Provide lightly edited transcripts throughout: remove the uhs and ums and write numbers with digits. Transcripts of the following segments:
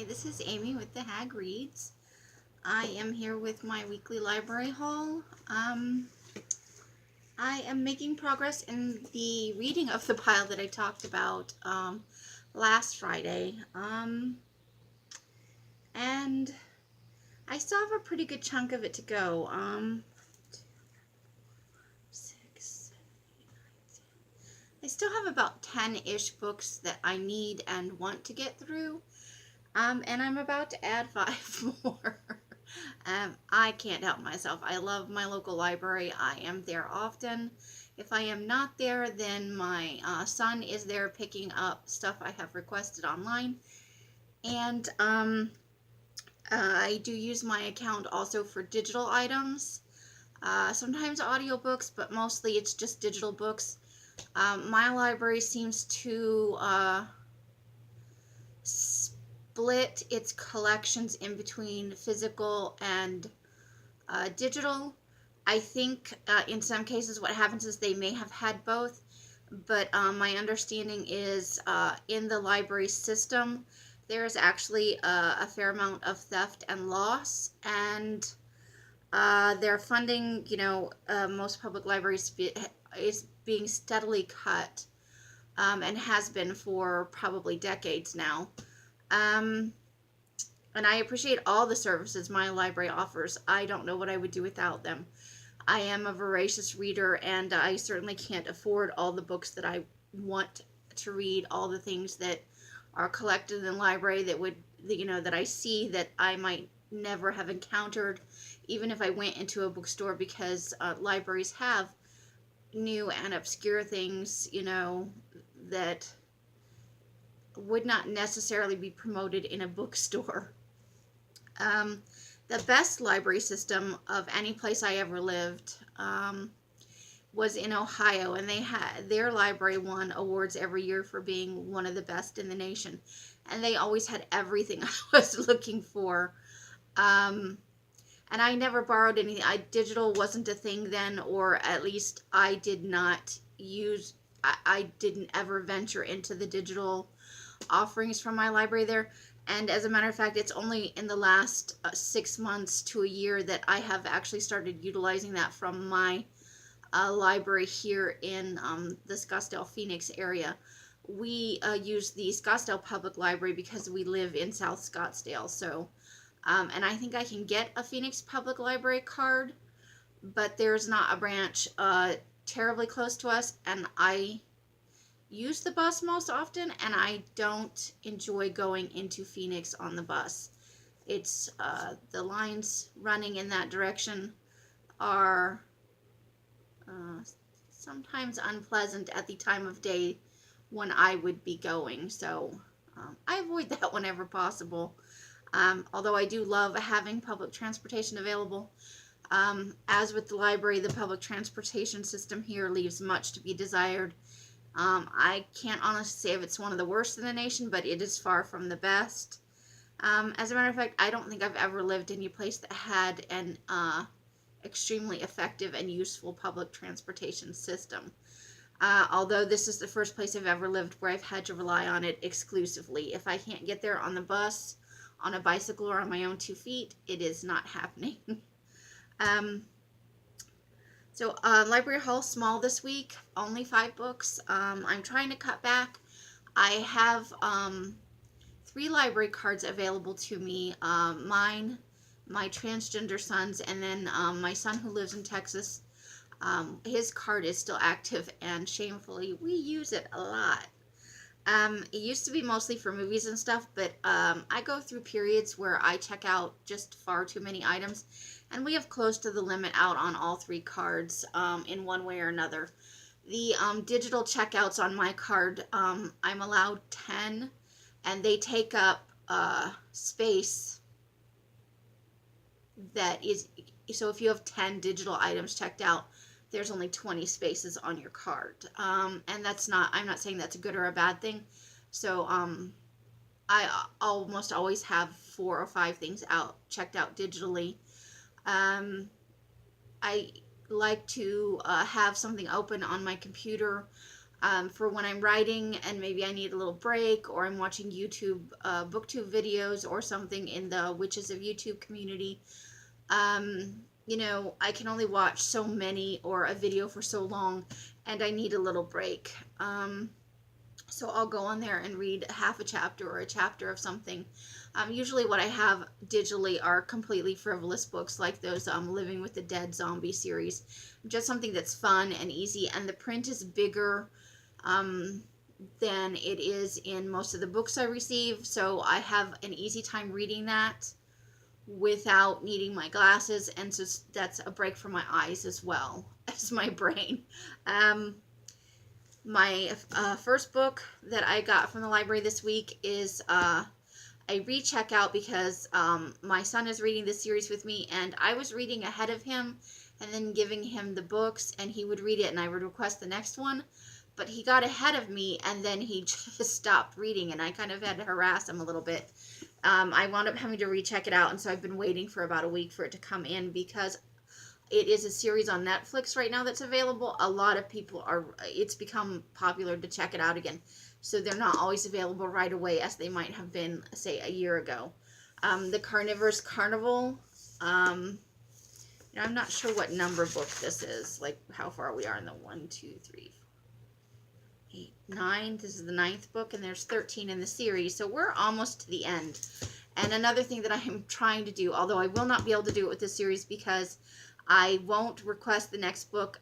Hi, this is Amy with the Hag Reads. I am here with my weekly library haul. I am making progress in the reading of the pile that I talked about last Friday. And I still have a pretty good chunk of it to go. 6, 7, 8, 9, 10. I still have about 10-ish books that I need and want to get through. And I'm about to add 5 more. I can't help myself. I love my local library. I am there often. If I am not there, then my son is there picking up stuff I have requested online. And I do use my account also for digital items. Sometimes audiobooks, but mostly it's just digital books. My library seems to split its collections in between physical and digital. I think in some cases what happens is they may have had both, but my understanding is in the library system there is actually a fair amount of theft and loss, and their funding, most public libraries is being steadily cut, and has been for probably decades now. And I appreciate all the services my library offers. I don't know what I would do without them. I am a voracious reader, and I certainly can't afford all the books that I want to read, all the things that are collected in the library that would, that I see that I might never have encountered, even if I went into a bookstore, because libraries have new and obscure things, that would not necessarily be promoted in a bookstore. The best library system of any place I ever lived was in Ohio, and they had their library won awards every year for being one of the best in the nation, and they always had everything I was looking for. And I never borrowed anything. Digital wasn't a thing then, or at least I did not use. I didn't ever venture into the digital offerings from my library there. And as a matter of fact, it's only in the last 6 months to a year that I have actually started utilizing that from my library here in the Scottsdale, Phoenix area. We use the Scottsdale Public Library because we live in South Scottsdale. So, and I think I can get a Phoenix Public Library card, but there's not a branch terribly close to us, and I use the bus most often, and I don't enjoy going into Phoenix on the bus. It's the lines running in that direction are sometimes unpleasant at the time of day when I would be going, so I avoid that whenever possible. Although I do love having public transportation available. As with the library, the public transportation system here leaves much to be desired. I can't honestly say if it's one of the worst in the nation, but it is far from the best. As a matter of fact, I don't think I've ever lived in a place that had an extremely effective and useful public transportation system. Although this is the first place I've ever lived where I've had to rely on it exclusively. If I can't get there on the bus, on a bicycle, or on my own 2 feet, it is not happening. So library haul small this week, only 5 books. I'm trying to cut back. I have 3 library cards available to me. Mine, my transgender son's, and then my son who lives in Texas. His card is still active, and shamefully we use it a lot. It used to be mostly for movies and stuff, but I go through periods where I check out just far too many items, and we have close to the limit out on all 3 cards in one way or another. The digital checkouts on my card, I'm allowed 10, and they take up space that is, so if you have 10 digital items checked out, there's only 20 spaces on your card. And that's not, I'm not saying that's a good or a bad thing. So I almost always have 4 or 5 things checked out digitally. I like to have something open on my computer for when I'm writing and maybe I need a little break, or I'm watching YouTube, booktube videos or something in the Witches of YouTube community. You know, I can only watch so many or a video for so long, and I need a little break. So I'll go on there and read half a chapter or a chapter of something. Usually what I have digitally are completely frivolous books, like those Living with the Dead zombie series. Just something that's fun and easy, and the print is bigger than it is in most of the books I receive, so I have an easy time reading that without needing my glasses, and so that's a break for my eyes as well as my brain. My first book that I got from the library this week is a recheck out, because my son is reading this series with me, and I was reading ahead of him and then giving him the books, and he would read it and I would request the next one. But he got ahead of me and then he just stopped reading, and I kind of had to harass him a little bit. I wound up having to recheck it out, and so I've been waiting for about a week for it to come in, because it is a series on Netflix right now that's available. A lot of people it's become popular to check it out again. So they're not always available right away as they might have been, say, a year ago. The Carnivorous Carnival. I'm not sure what number book this is, like how far we are in the 1, 2, 3, 4, 8, 9. This is the 9th book, and there's 13 in the series. So we're almost to the end. And another thing that I am trying to do, although I will not be able to do it with this series because I won't request the next book,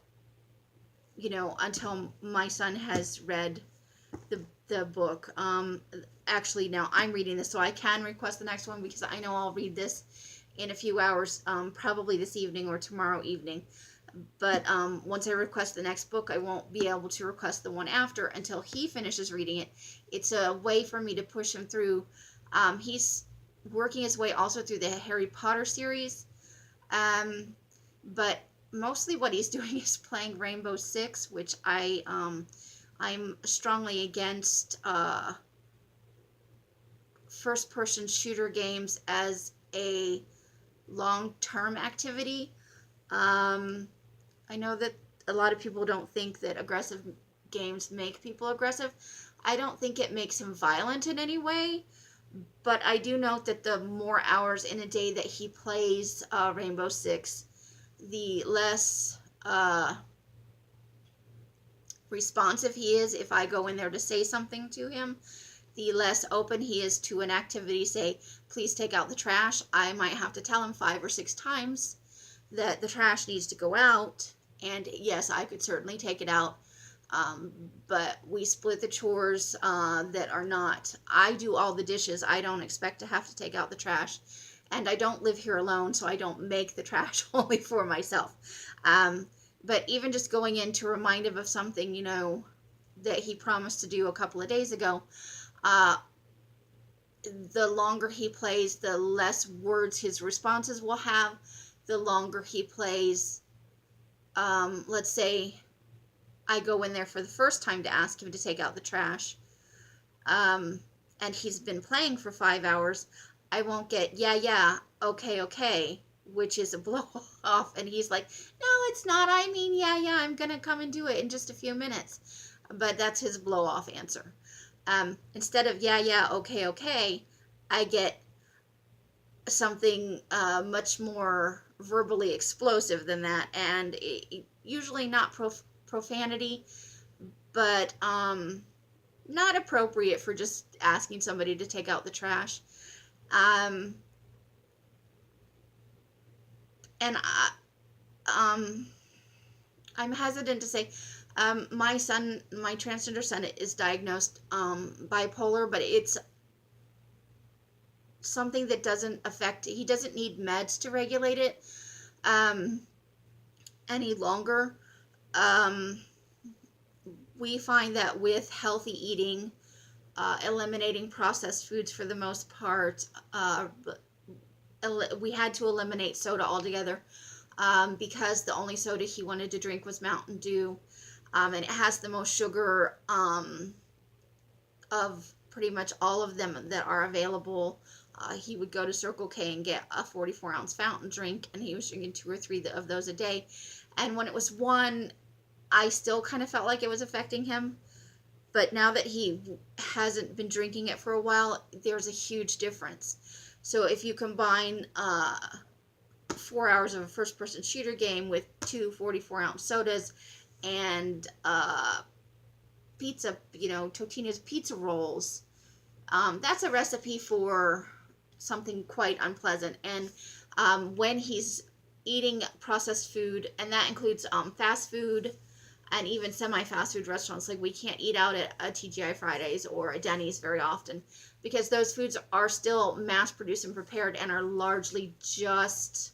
until my son has read the book. Actually, now I'm reading this, so I can request the next one because I know I'll read this in a few hours, probably this evening or tomorrow evening. But once I request the next book, I won't be able to request the one after until he finishes reading it. It's a way for me to push him through. He's working his way also through the Harry Potter series. But mostly what he's doing is playing Rainbow Six, which I'm strongly against first-person shooter games as a long-term activity. I know that a lot of people don't think that aggressive games make people aggressive. I don't think it makes him violent in any way, but I do note that the more hours in a day that he plays Rainbow Six, the less responsive he is if I go in there to say something to him. The less open he is to an activity, say, please take out the trash. I might have to tell him 5 or 6 times that the trash needs to go out. And yes, I could certainly take it out. But we split the chores that are not. I do all the dishes. I don't expect to have to take out the trash. And I don't live here alone, so I don't make the trash only for myself. But even just going in to remind him of something, that he promised to do a couple of days ago, the longer he plays, the less words his responses will have. The longer he plays, let's say I go in there for the first time to ask him to take out the trash, and he's been playing for 5 hours, I won't get, yeah, okay, which is a blow off, and he's like, no, it's not, I mean, yeah, I'm gonna come and do it in just a few minutes, but that's his blow off answer. Instead of, yeah, okay, I get something much more verbally explosive than that, and usually not profanity, but not appropriate for just asking somebody to take out the trash. And I'm hesitant to say, my transgender son is diagnosed bipolar, but it's something that doesn't affect, he doesn't need meds to regulate it any longer. We find that with healthy eating, eliminating processed foods for the most part, we had to eliminate soda altogether because the only soda he wanted to drink was Mountain Dew, and it has the most sugar of pretty much all of them that are available. He would go to Circle K and get a 44-ounce fountain drink, and he was drinking 2 or 3 of those a day. And when it was 1, I still kind of felt like it was affecting him. But now that he hasn't been drinking it for a while, there's a huge difference. So if you combine 4 hours of a first-person shooter game with 2 44-ounce sodas and pizza, Totino's pizza rolls, that's a recipe for something quite unpleasant. And when he's eating processed food, and that includes fast food and even semi-fast food restaurants, like we can't eat out at a TGI Fridays or a Denny's very often, because those foods are still mass-produced and prepared and are largely just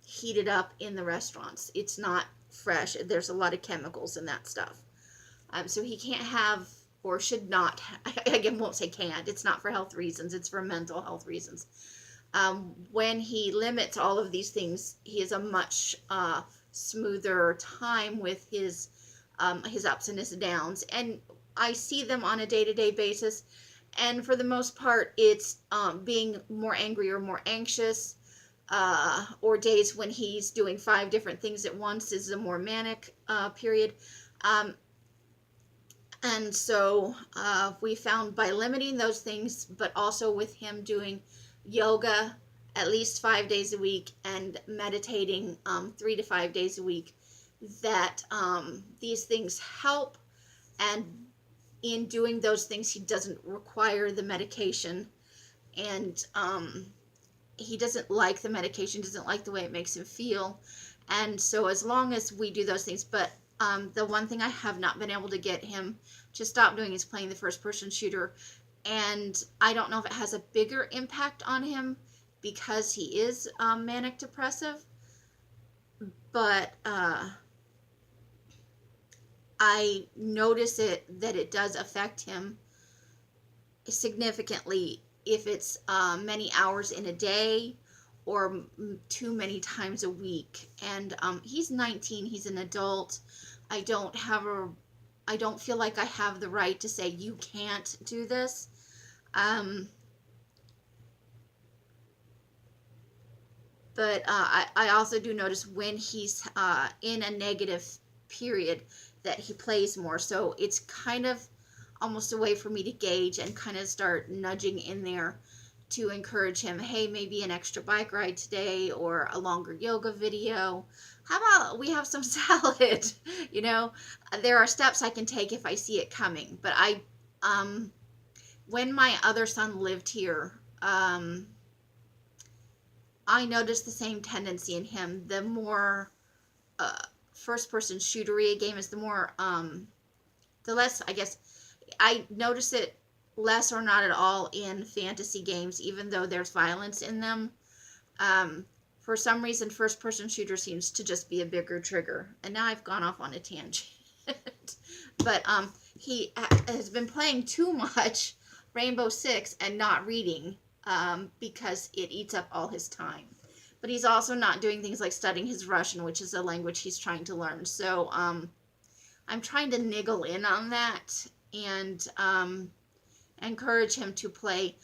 heated up in the restaurants. It's not fresh. There's a lot of chemicals in that stuff. So he can't have, or should not, I won't say can't, it's not for health reasons, it's for mental health reasons. When he limits all of these things, he has a much smoother time with his ups and his downs. And I see them on a day-to-day basis. And for the most part, it's being more angry or more anxious, or days when he's doing 5 different things at once is a more manic period. And so we found by limiting those things, but also with him doing yoga at least 5 days a week and meditating 3 to 5 days a week, that these things help. And in doing those things, he doesn't require the medication. And he doesn't like the medication, doesn't like the way it makes him feel. And so as long as we do those things, but the one thing I have not been able to get him to stop doing is playing the first-person shooter. And I don't know if it has a bigger impact on him because he is manic depressive, but I notice that it does affect him significantly if it's many hours in a day or too many times a week. And he's 19, he's an adult. I don't feel like I have the right to say you can't do this. But I also do notice when he's in a negative period that he plays more. So it's kind of almost a way for me to gauge and kind of start nudging in there to encourage him. Hey, maybe an extra bike ride today or a longer yoga video. How about we have some salad? There are steps I can take if I see it coming. But when my other son lived here, I noticed the same tendency in him. The more first-person shootery a game is, the less, I guess, I notice it less or not at all in fantasy games, even though there's violence in them. For some reason, first-person shooter seems to just be a bigger trigger. And now I've gone off on a tangent. But he has been playing too much Rainbow Six and not reading because it eats up all his time. But he's also not doing things like studying his Russian, which is a language he's trying to learn. So I'm trying to niggle in on that and encourage him to play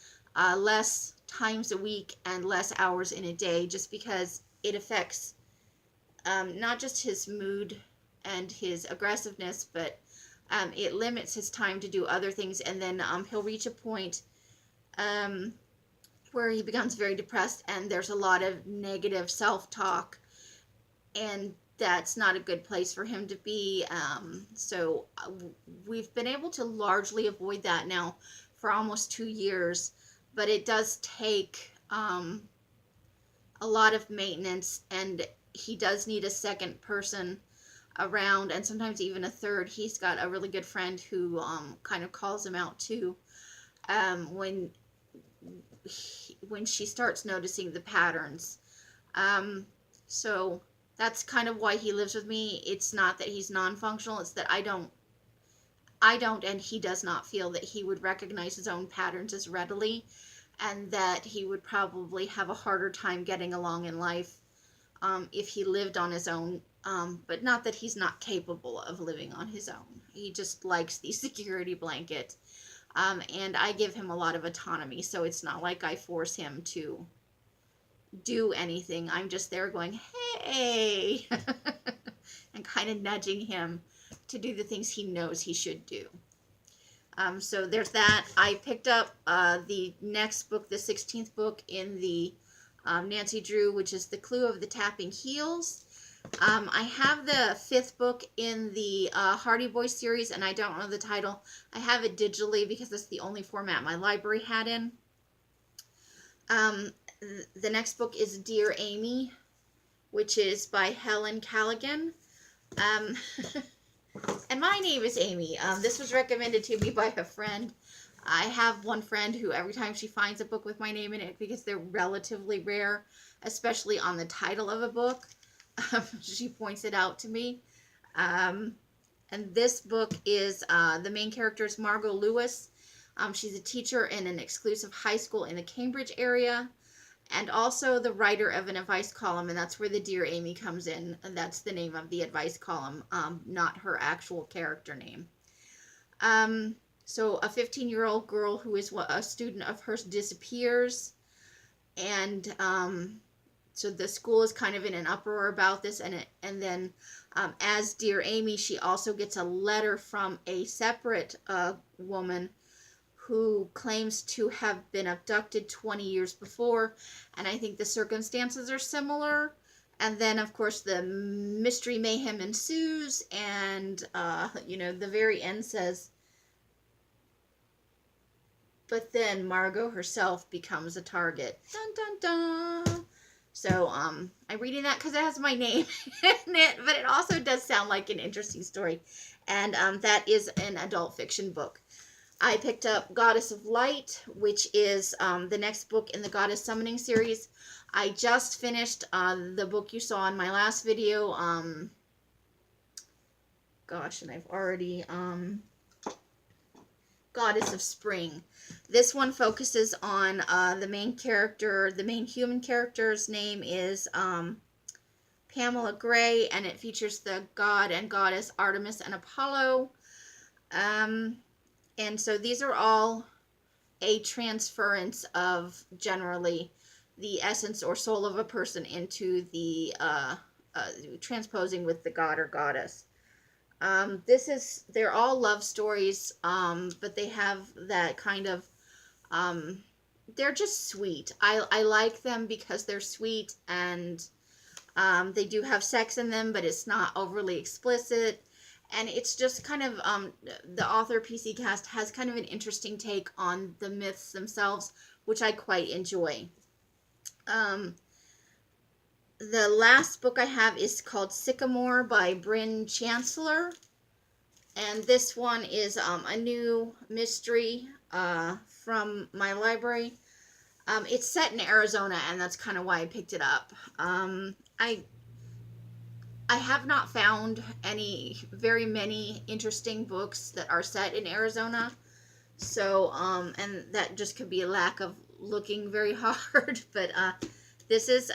less times a week and less hours in a day, just because it affects not just his mood and his aggressiveness, but it limits his time to do other things. And then he'll reach a point where he becomes very depressed and there's a lot of negative self-talk, and that's not a good place for him to be. So we've been able to largely avoid that now for almost 2 years, but it does take a lot of maintenance, and he does need a second person around, and sometimes even a third. He's got a really good friend who kind of calls him out too when she starts noticing the patterns. So that's kind of why he lives with me. It's not that he's non-functional, it's that I don't and he does not feel that he would recognize his own patterns as readily, and that he would probably have a harder time getting along in life if he lived on his own. But not that he's not capable of living on his own. He just likes the security blanket. And I give him a lot of autonomy, so it's not like I force him to do anything. I'm just there going, hey, and kind of nudging him to do the things he knows he should do. So there's that. I picked up the next book, the 16th book in the Nancy Drew, which is The Clue of the Tapping Heels. I have the 5th book in the Hardy Boys series, and I don't know the title. I have it digitally because that's the only format my library had in. The next book is Dear Amy, which is by Helen Callaghan. And my name is Amy. This was recommended to me by a friend. I have one friend who every time she finds a book with my name in it, because they're relatively rare, especially on the title of a book, she points it out to me. And this book is, the main character is Margot Lewis. She's a teacher in an exclusive high school in the Cambridge area, and also the writer of an advice column, and that's where the Dear Amy comes in, and that's the name of the advice column, not her actual character name. So a 15-year-old girl who is a student of hers disappears, and so the school is kind of in an uproar about this, and then as Dear Amy, she also gets a letter from a separate woman who claims to have been abducted 20 years before, and I think the circumstances are similar. And then, of course, the mystery mayhem ensues, and, the very end says, but then Margot herself becomes a target. Dun, dun, dun. So, I'm reading that because it has my name in it, but it also does sound like an interesting story. And that is an adult fiction book. I picked up Goddess of Light, which is the next book in the Goddess Summoning series. I just finished the book you saw in my last video. And I've already... Goddess of Spring. This one focuses on the main character. The main human character's name is Pamela Gray, and it features the god and goddess Artemis and Apollo. And so these are all a transference of generally the essence or soul of a person into the transposing with the god or goddess. They're all love stories, but they have that kind of, they're just sweet. I like them because they're sweet, and they do have sex in them, but it's not overly explicit. And it's just kind of, the author PC Cast has kind of an interesting take on the myths themselves, which I quite enjoy. The last book I have is called Sycamore by Bryn, Chancellor. And this one is a new mystery from my library. It's set in Arizona, and that's kind of why I picked it up. I have not found very many interesting books that are set in Arizona. So, and that just could be a lack of looking very hard. But this is,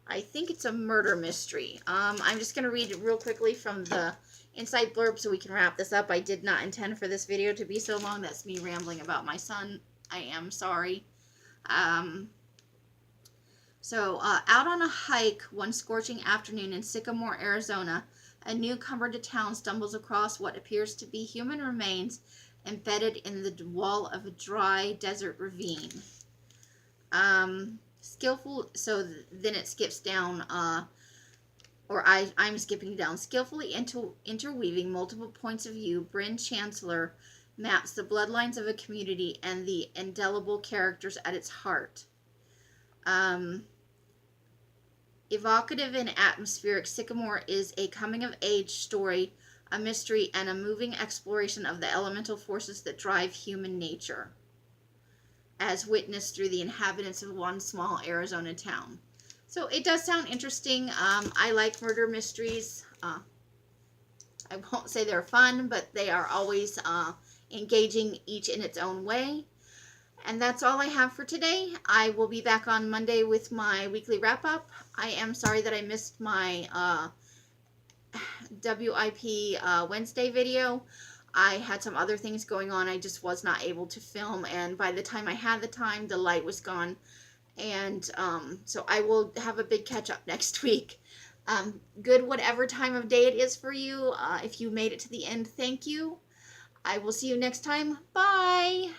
I think it's a murder mystery. I'm just going to read it real quickly from the inside blurb so we can wrap this up. I did not intend for this video to be so long. That's me rambling about my son. I am sorry. Out on a hike one scorching afternoon in Sycamore, Arizona, a newcomer to town stumbles across what appears to be human remains embedded in the wall of a dry desert ravine. Then it skips down, I'm skipping down. Skillfully interweaving multiple points of view, Bryn Chancellor maps the bloodlines of a community and the indelible characters at its heart. Evocative and atmospheric, Sycamore is a coming-of-age story, a mystery, and a moving exploration of the elemental forces that drive human nature, as witnessed through the inhabitants of one small Arizona town. So it does sound interesting. I like murder mysteries. I won't say they're fun, but they are always engaging, each in its own way. And that's all I have for today. I will be back on Monday with my weekly wrap-up. I am sorry that I missed my WIP Wednesday video. I had some other things going on. I just was not able to film, and by the time I had the time, the light was gone. And so I will have a big catch-up next week. Good whatever time of day it is for you. If you made it to the end, thank you. I will see you next time. Bye.